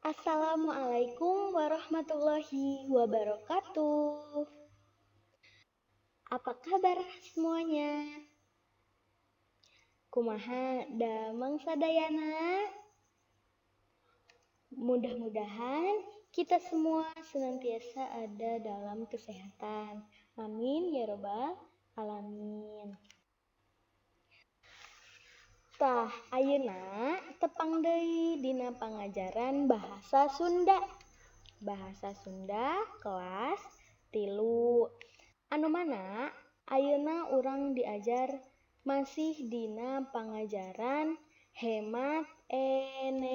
Assalamualaikum warahmatullahi wabarakatuh. Apa kabar semuanya? Kumaha damang sadayana? Mudah-mudahan kita semua senantiasa ada dalam kesehatan. Amin ya robbal alamin. Tah, ayeuna tepang deui dina pangajaran bahasa Sunda. Bahasa Sunda kelas 3. Anu mana ayeuna urang diajar masih dina pangajaran hemat energi.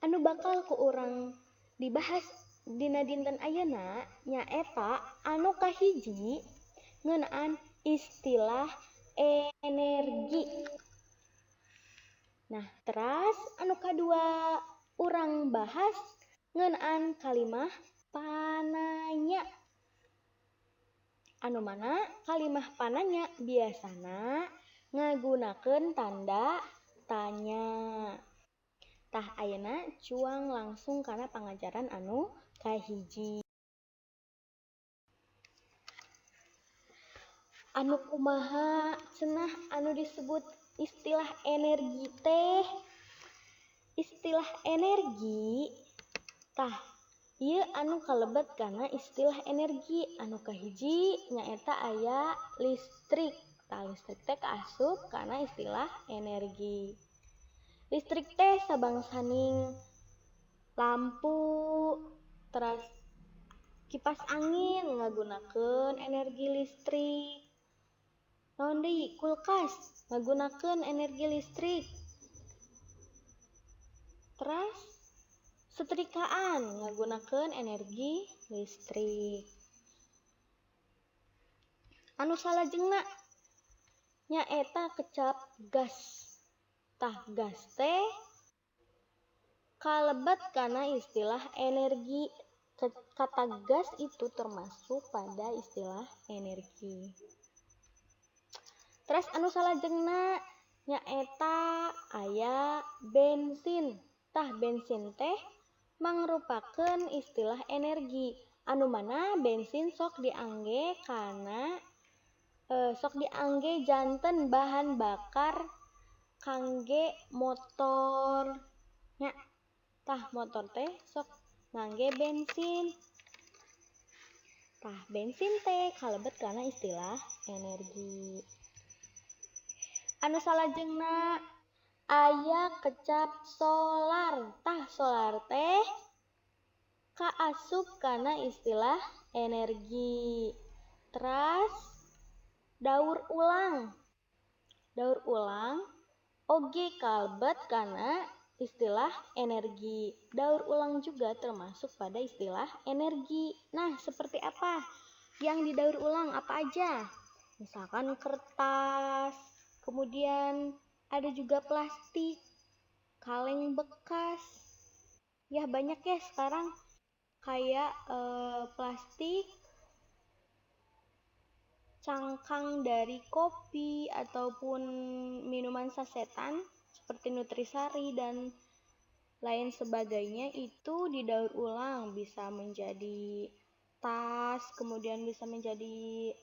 Anu bakal ku urang dibahas dina dinten ayeuna nyaeta anu kahiji ngeunaan istilah energi. Nah, teras anu kadua urang bahas ngeunaan kalimah pananya. Anu mana kalimah pananya biasana ngagunakeun tanda tanya. Tah ayeuna cuang langsung kana pangajaran anu kahiji. Anu kumaha cenah anu disebut istilah energi teh? Istilah energi tah ieu anu kalebet kana istilah energi anu kahiji nyaeta aya listrik. Tah listrik teh kaasup kana istilah energi. Listrik teh sabangsaning lampu, teras kipas angin ngagunakeun energi listrik. Naon deui kulkas ngagunakeun energi listrik. Teras setrikaan ngagunakeun energi listrik. Anu salajengna nyaeta kecap gas. Tah gas teh kalebet kana istilah energi. Kata gas itu termasuk pada istilah energi. Terus anu salajengna nyaeta aya bensin. Tah bensin teh mangrupakeun istilah energi. Anu mana bensin sok diangge janten bahan bakar kangge motor. Nya, tah motor teh sok ngangge bensin. Tah bensin teh kalebet kana istilah energi. Anu salajengna aya kecap solar. Tah solar teh kaasup kana istilah energi. Teras daur ulang. Daur ulang oge kalebet kana istilah energi. Daur ulang juga termasuk pada istilah energi. Nah, seperti apa yang didaur ulang? Apa aja? Misalkan kertas, kemudian ada juga plastik, kaleng bekas. Ya banyak ya sekarang kayak plastik cangkang dari kopi ataupun minuman sasetan seperti Nutrisari dan lain sebagainya itu didaur ulang bisa menjadi tas, kemudian bisa menjadi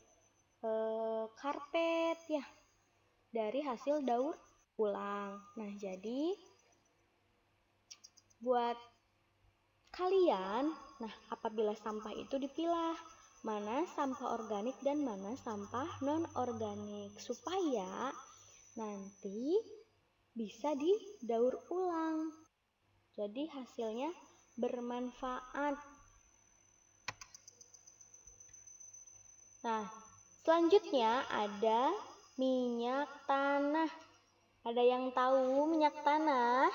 karpet ya dari hasil daur ulang. Nah, jadi buat kalian, nah apabila sampah itu dipilah mana sampah organik dan mana sampah non-organik supaya nanti bisa didaur ulang. Jadi hasilnya bermanfaat. Nah, selanjutnya ada minyak tanah. Ada yang tahu minyak tanah?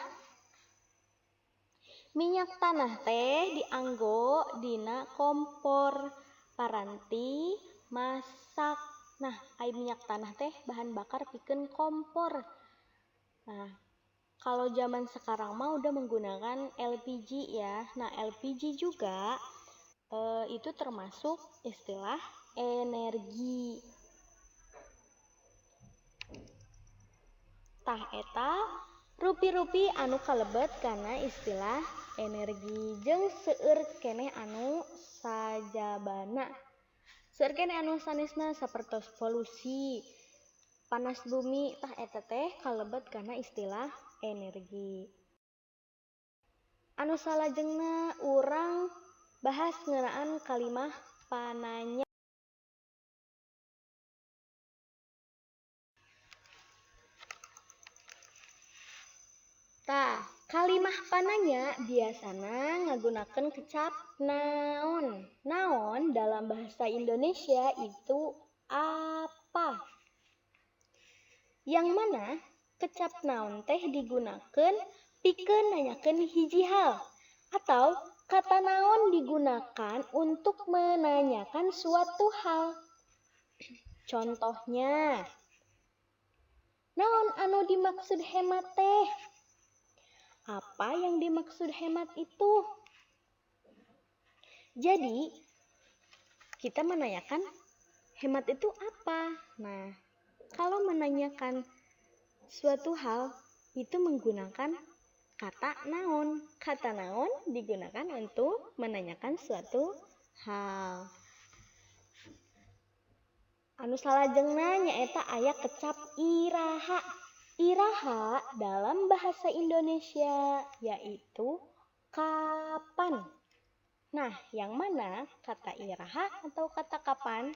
Minyak tanah teh dianggo dina kompor, paranti, masak. Nah, ai minyak tanah teh bahan bakar pikeun kompor. Nah, kalau zaman sekarang mah udah menggunakan LPG ya. Nah, LPG juga itu termasuk istilah energi. Tah eta rupi-rupi anu kalebet kana istilah energi jeung seueur keneh anu sajabana. Seueur keneh anu sanesna sapertos polusi, panas bumi, tah eta teh kalebet kana istilah energi. Anu salajengna urang bahas ngeunaan kalimah pananya. Tah, kalimah pananya biasana ngagunakeun kecap naon. Naon dalam bahasa Indonesia itu apa? Yang mana kecap naon teh digunakeun pikeun nanyakeun hiji hal atau kata naon digunakan untuk menanyakan suatu hal. Contohnya, naon anu dimaksud hemat teh? Apa yang dimaksud hemat itu? Jadi, kita menanyakan hemat itu apa? Nah, kalau menanyakan suatu hal itu menggunakan kata naon. Kata naon digunakan untuk menanyakan suatu hal. Anu salajengna nyaeta aya kecap iraha. Iraha dalam bahasa Indonesia yaitu kapan. Nah, yang mana kata iraha atau kata kapan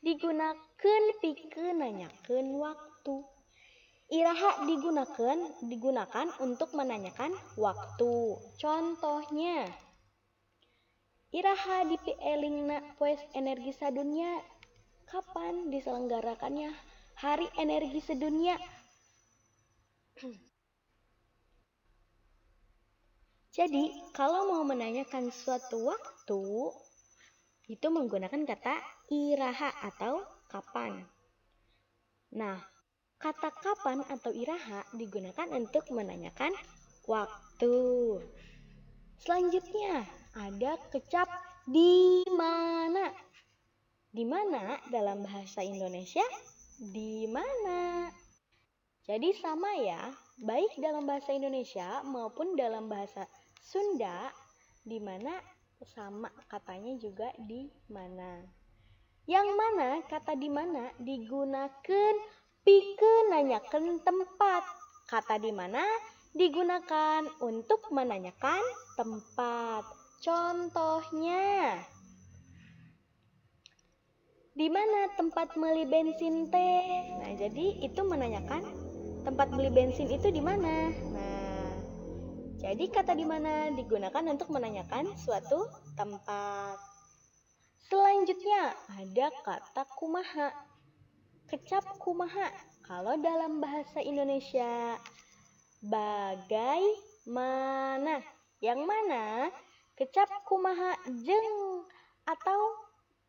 digunakeun pikeun nanyakeun waktu. Iraha digunakan untuk menanyakan waktu. Contohnya, iraha dipieulingna poe energi sadunya, kapan diselenggarakannya Hari Energi Sedunia? Jadi, kalau mau menanyakan suatu waktu, itu menggunakan kata iraha atau kapan. Nah, kata kapan atau iraha digunakan untuk menanyakan waktu. Selanjutnya, ada kecap di mana. Di mana dalam bahasa Indonesia? Di mana? Jadi sama ya, baik dalam bahasa Indonesia maupun dalam bahasa Sunda, di mana sama katanya juga di mana. Yang mana kata di mana digunakeun pikeun nanyakeun tempat. Kata di mana digunakan untuk menanyakan tempat. Contohnya, di mana tempat beli bensin teh? Nah, jadi itu menanyakan tempat beli bensin itu di mana. Nah, jadi kata di mana digunakan untuk menanyakan suatu tempat. Selanjutnya ada kata kumaha. Kecap kumaha kalau dalam bahasa Indonesia bagaimana. Yang mana kecap kumaha jeung atau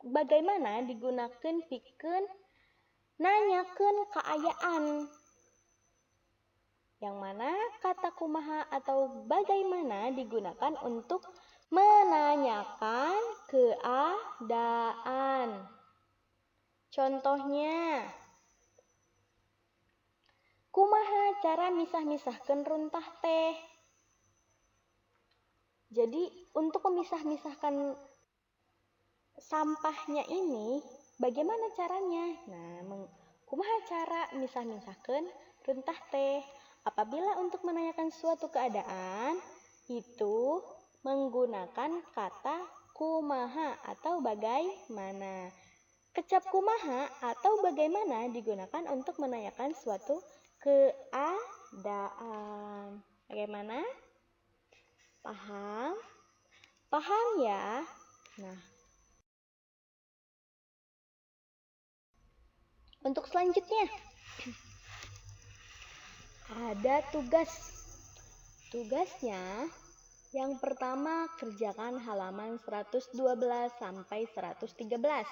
bagaimana digunakeun pikeun nanyakeun kaayaan. Yang mana kata kumaha atau bagaimana digunakan untuk menanyakan keadaan. Contohnya, kumaha cara misah-misahkeun runtah teh? Jadi, untuk memisah-misahkan sampahnya ini, bagaimana caranya? Nah, kumaha cara misah-misahkeun runtah teh? Apabila untuk menanyakan suatu keadaan, itu menggunakan kata kumaha atau bagaimana. Kecap kumaha atau bagaimana digunakan untuk menanyakan suatu keadaan. Bagaimana? Paham? Paham ya? Nah, untuk selanjutnya ada tugas. Tugasnya yang pertama kerjakan halaman 112 sampai 113.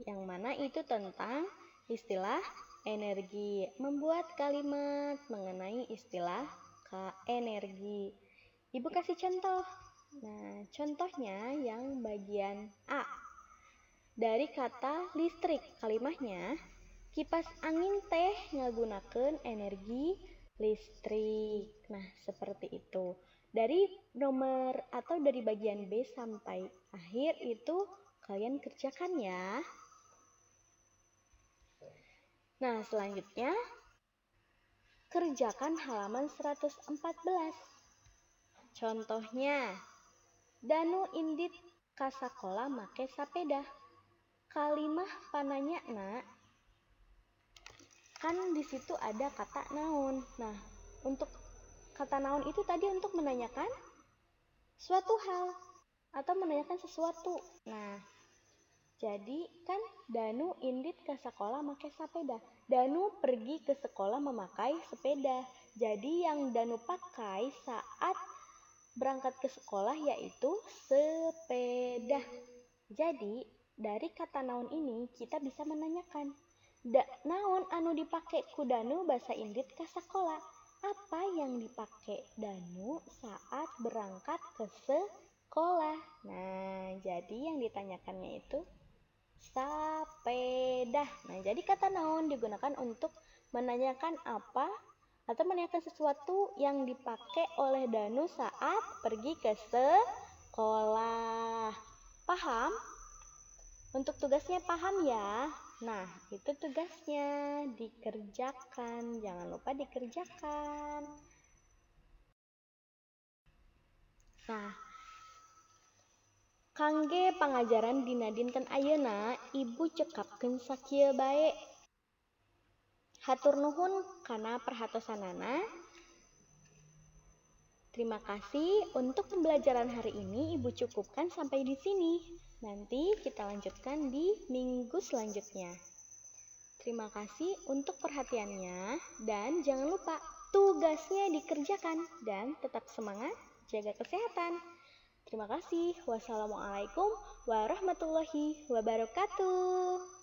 Yang mana itu tentang istilah energi. Membuat kalimat mengenai istilah energi. Ibu kasih contoh. Nah, contohnya yang bagian A. Dari kata listrik, kalimahnya Kipas angin teh ngagunakeun energi listrik. Nah, seperti itu. Dari nomor atau dari bagian B sampai akhir itu kalian kerjakan ya. Nah, selanjutnya kerjakan halaman 114. Contohnya, Danu indit ka sakola make sapeda. Kalimah pananyana kan di situ ada kata naon. Nah, untuk kata naon itu tadi untuk menanyakan suatu hal atau menanyakan sesuatu. Nah, jadi kan Danu indit ke sekolah pakai sepeda. Danu pergi ke sekolah memakai sepeda. Jadi yang Danu pakai saat berangkat ke sekolah yaitu sepeda. Jadi dari kata naon ini kita bisa menanyakan naon anu dipake ku Danu bahasa Indit ke sekolah. Apa yang dipake Danu saat berangkat ke sekolah? Nah, jadi yang ditanyakannya itu sepeda. Nah, jadi kata naon digunakan untuk menanyakan apa atau menanyakan sesuatu yang dipakai oleh Danu saat pergi ke sekolah. Paham? Untuk tugasnya paham ya? Nah, itu tugasnya dikerjakan. Jangan lupa dikerjakan. Nah, kangge pangajaran dina dinten ayeuna, Ibu cekapkeun sakieu bae. Hatur nuhun kana perhatosanana. Terima kasih untuk pembelajaran hari ini Ibu cukupkan sampai di sini. Nanti kita lanjutkan di minggu selanjutnya. Terima kasih untuk perhatiannya dan jangan lupa tugasnya dikerjakan dan tetap semangat jaga kesehatan. Terima kasih. Wassalamualaikum warahmatullahi wabarakatuh.